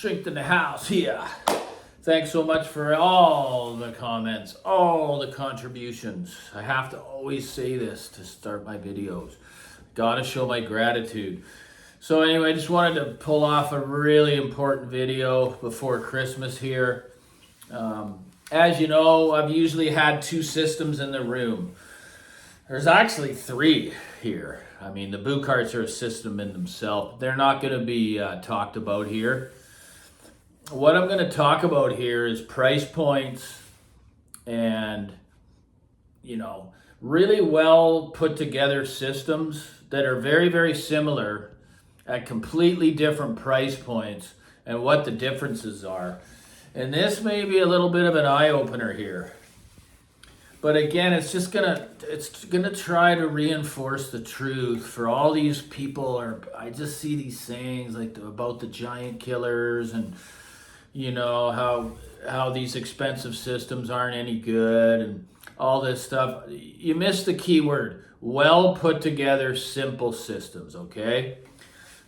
Shrink in the house here. Thanks so much for all the comments, all the contributions. I have to always say this to start my videos. Gotta show my gratitude. So anyway, I just wanted to pull off a really important video before Christmas here. As you know, I've usually had 2 systems in the room. There's actually 3 here. I mean, the boot carts are a system in themselves. They're not going to be talked about here. What I'm going to talk about here is price points and, really well put together systems that are very, very similar at completely different price points and what the differences are. And this may be a little bit of an eye-opener here. But again, it's gonna try to reinforce the truth for all these people. I just see these sayings like about the giant killers and how these expensive systems aren't any good and all this stuff. You missed the key word: well put together, simple systems. Okay,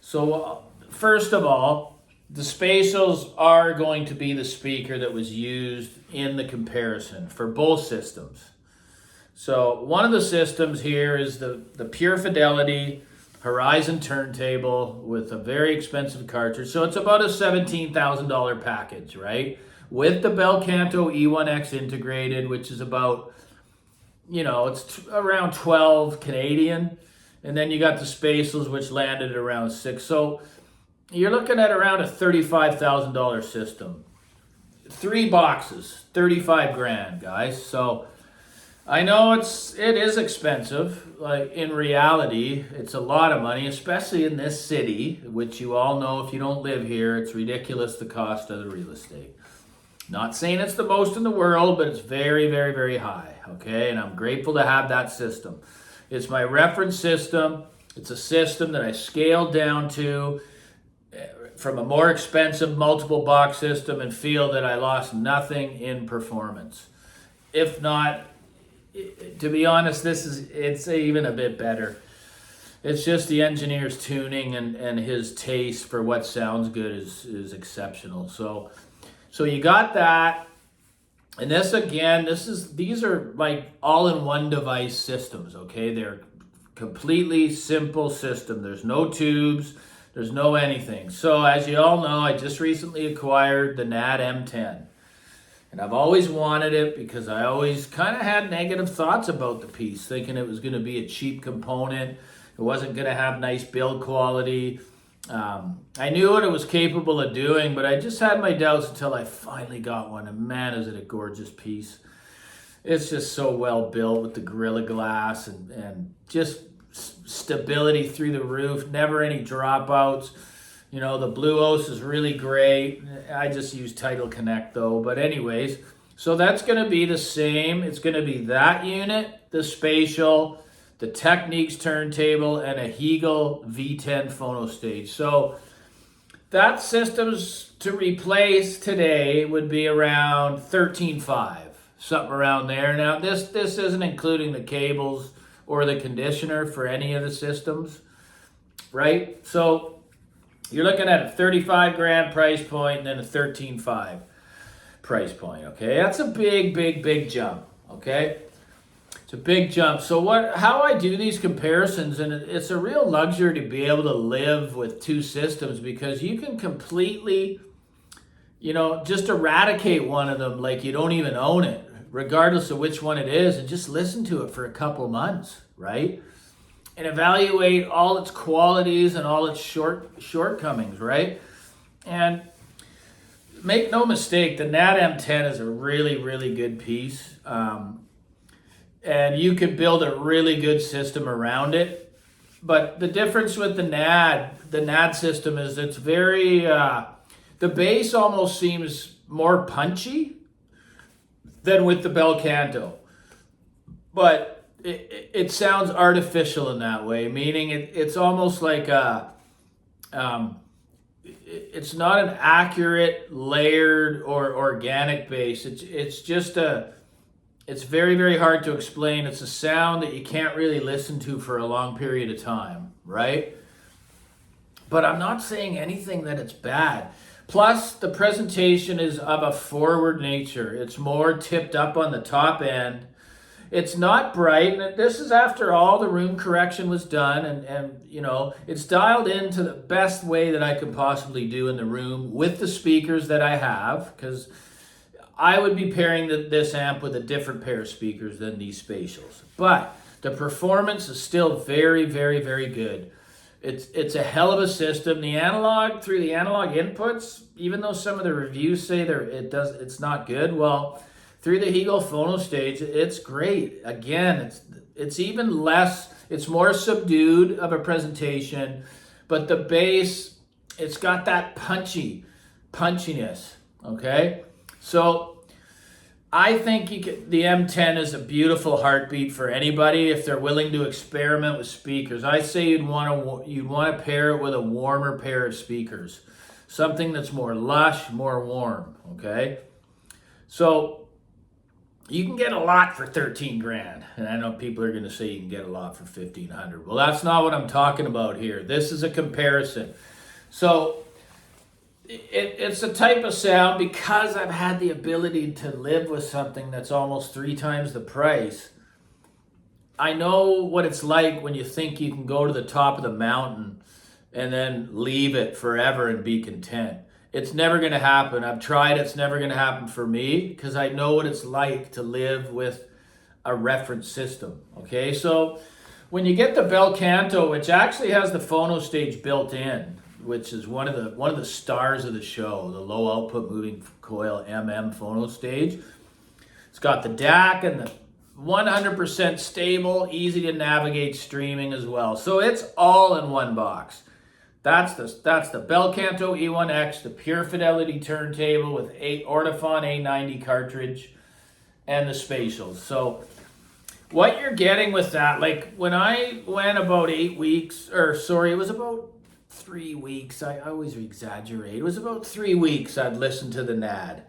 so first of all, the spatials are going to be the speaker that was used in the comparison for both systems. So one of the systems here is the Pure Fidelity Horizon turntable with a very expensive cartridge. So it's about a $17,000 package, right? With the Bel Canto E1X integrated, which is about, it's around 12 Canadian. And then you got the spatials, which landed at around 6. So you're looking at around a $35,000 system. 3 boxes, 35 grand, guys. So I know it is expensive. Like in reality, it's a lot of money, especially in this city, which you all know if you don't live here, it's ridiculous the cost of the real estate. Not saying it's the most in the world, but it's very, very, very high. Okay, and I'm grateful to have that system. It's my reference system. It's a system that I scaled down to from a more expensive multiple box system and feel that I lost nothing in performance. If not, to be honest, it's even a bit better. It's just the engineer's tuning and his taste for what sounds good is exceptional. So you got that. And these are like all-in-one device systems, okay? They're completely simple system. There's no tubes, there's no anything. So as you all know, I just recently acquired the NAD M10. And I've always wanted it because I always kind of had negative thoughts about the piece, thinking it was going to be a cheap component. It wasn't going to have nice build quality. I knew what it was capable of doing, but I just had my doubts until I finally got one. And man, is it a gorgeous piece. It's just so well built with the Gorilla Glass and just stability through the roof, never any dropouts. The Blue Os is really great. I just use Tidal Connect though. But anyways, so that's going to be the same. It's going to be that unit, the spatial, the Techniques turntable, and a Heagle V10 phono stage. So that system's to replace today would be around $13,500, something around there. Now this isn't including the cables or the conditioner for any of the systems, right? So you're looking at a 35 grand price point and then a 13.5 price point, okay? That's a big, big, big jump, okay? It's a big jump. So how I do these comparisons, and it's a real luxury to be able to live with 2 systems because you can completely, just eradicate one of them like you don't even own it, regardless of which one it is, and just listen to it for a couple months, right? And evaluate all its qualities and all its shortcomings, right? And make no mistake, the NAD M10 is a really, really good piece. And you could build a really good system around it. But the difference with the NAD system is it's very, the bass almost seems more punchy than with the Bel Canto. But it sounds artificial in that way, meaning it's almost like it's not an accurate, layered, or organic bass. It's just it's very, very hard to explain. It's a sound that you can't really listen to for a long period of time, right? But I'm not saying anything that it's bad. Plus, the presentation is of a forward nature. It's more tipped up on the top end. It's not bright, and this is after all the room correction was done, and you know, it's dialed into the best way that I could possibly do in the room with the speakers that I have, because I would be pairing this amp with a different pair of speakers than these spatials. But the performance is still very, very, very good. It's a hell of a system. The analog, through the analog inputs, even though some of the reviews say it's not good, well, through the Hegel phono stage, it's great. Again, it's even less, it's more subdued of a presentation, but the bass, it's got that punchiness, okay? So I think the M10 is a beautiful heartbeat for anybody if they're willing to experiment with speakers. I say you'd want to pair it with a warmer pair of speakers, something that's more lush, more warm. Okay, so you can get a lot for 13 grand, and I know people are going to say you can get a lot for 1,500. Well, that's not what I'm talking about here. This is a comparison. So it's a type of sound, because I've had the ability to live with something that's almost 3 times the price. I know what it's like when you think you can go to the top of the mountain and then leave it forever and be content. It's never going to happen. I've tried. It's never going to happen for me, because I know what it's like to live with a reference system. Okay, so when you get the bel canto, which actually has the phono stage built in, which is one of the stars of the show, the low output moving coil phono stage. It's got the DAC and the 100% stable, easy to navigate streaming as well. So it's all in one box. That's the bel canto E1X, the pure fidelity turntable with Ortofon A90 cartridge and the spatials. So what you're getting with that, like when I went about 8 weeks, it was about 3 weeks. I always exaggerate. It was about 3 weeks I'd listened to the NAD.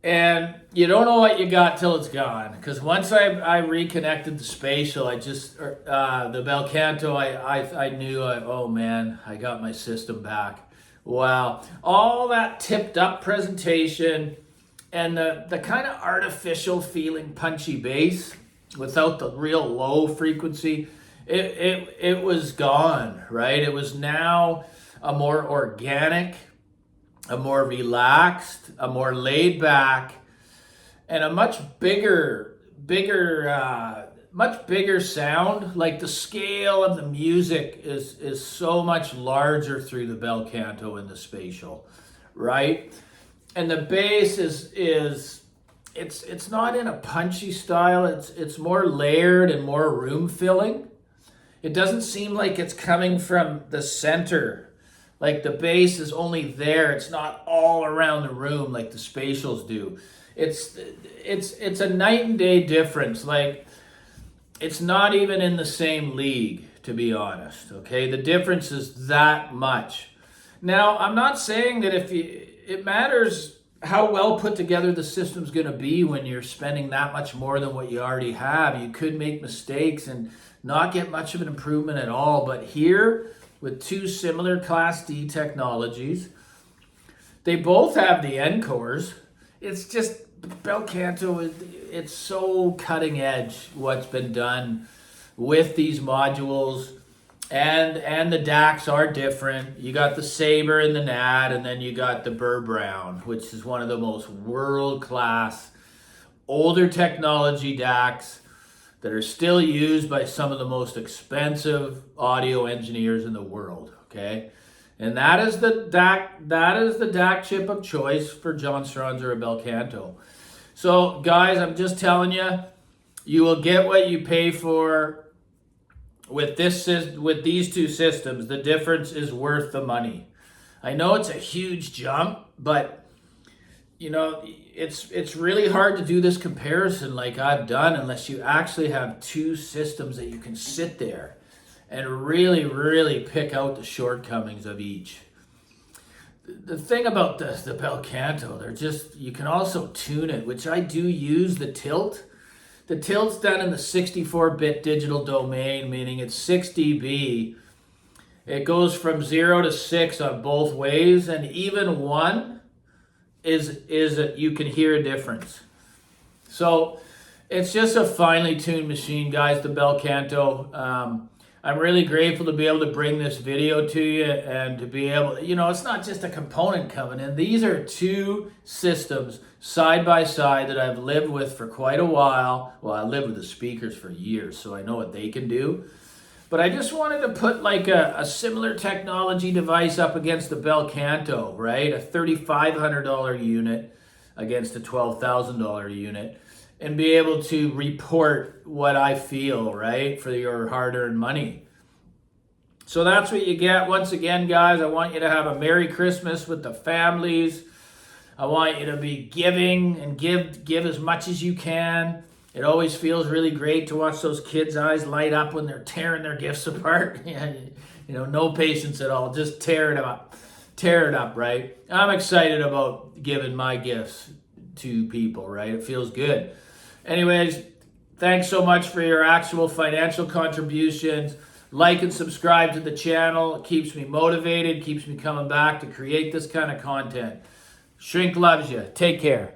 And you don't know what you got till it's gone. Because once I reconnected the spatial, the bel canto, I knew, oh man, I got my system back. Wow. All that tipped up presentation and the kind of artificial feeling punchy bass without the real low frequency, it was gone, right? It was now a more organic, a more relaxed, a more laid back, and a much bigger sound. Like the scale of the music is so much larger through the bel canto and the spatial, right? And the bass it's not in a punchy style. It's more layered and more room filling. It doesn't seem like it's coming from the center. Like the bass is only there. It's not all around the room like the spatials do. It's a night and day difference. Like it's not even in the same league, to be honest. Okay, the difference is that much. Now, I'm not saying that it matters how well put together the system's going to be when you're spending that much more than what you already have. You could make mistakes and not get much of an improvement at all. But here, with 2 similar Class D technologies, they both have the encores. It's just bel canto, it's so cutting edge what's been done with these modules. And the DACs are different. You got the Sabre and the NAD, and then you got the Burr Brown, which is one of the most world-class, older technology DACs that are still used by some of the most expensive audio engineers in the world, okay? And that is the DAC chip of choice for John Strons or a bel canto. So guys, I'm just telling you, you will get what you pay for with these 2 systems. The difference is worth the money. I know it's a huge jump, but you know, it's really hard to do this comparison like I've done unless you actually have 2 systems that you can sit there and really, really pick out the shortcomings of each. The thing about the bel canto, you can also tune it, which I do use the tilt. The tilt's done in the 64-bit digital domain, meaning it's 6 dB, It goes from 0 to 6 on both ways, and even 1 you can hear a difference. So it's just a finely tuned machine, guys, the bel canto. I'm really grateful to be able to bring this video to you and to be able, it's not just a component coming in. These are 2 systems side by side that I've lived with for quite a while. Well, I lived with the speakers for years, so I know what they can do. But I just wanted to put like a similar technology device up against the bel canto, right? A $3,500 unit against a $12,000 unit, and be able to report what I feel, right, for your hard-earned money. So that's what you get. Once again, guys, I want you to have a Merry Christmas with the families. I want you to be giving and give as much as you can. It always feels really great to watch those kids' eyes light up when they're tearing their gifts apart. No patience at all. Just tear it up. Tear it up, right? I'm excited about giving my gifts to people, right? It feels good. Anyways, thanks so much for your actual financial contributions. Like and subscribe to the channel. It keeps me motivated, keeps me coming back to create this kind of content. Shrink loves you. Take care.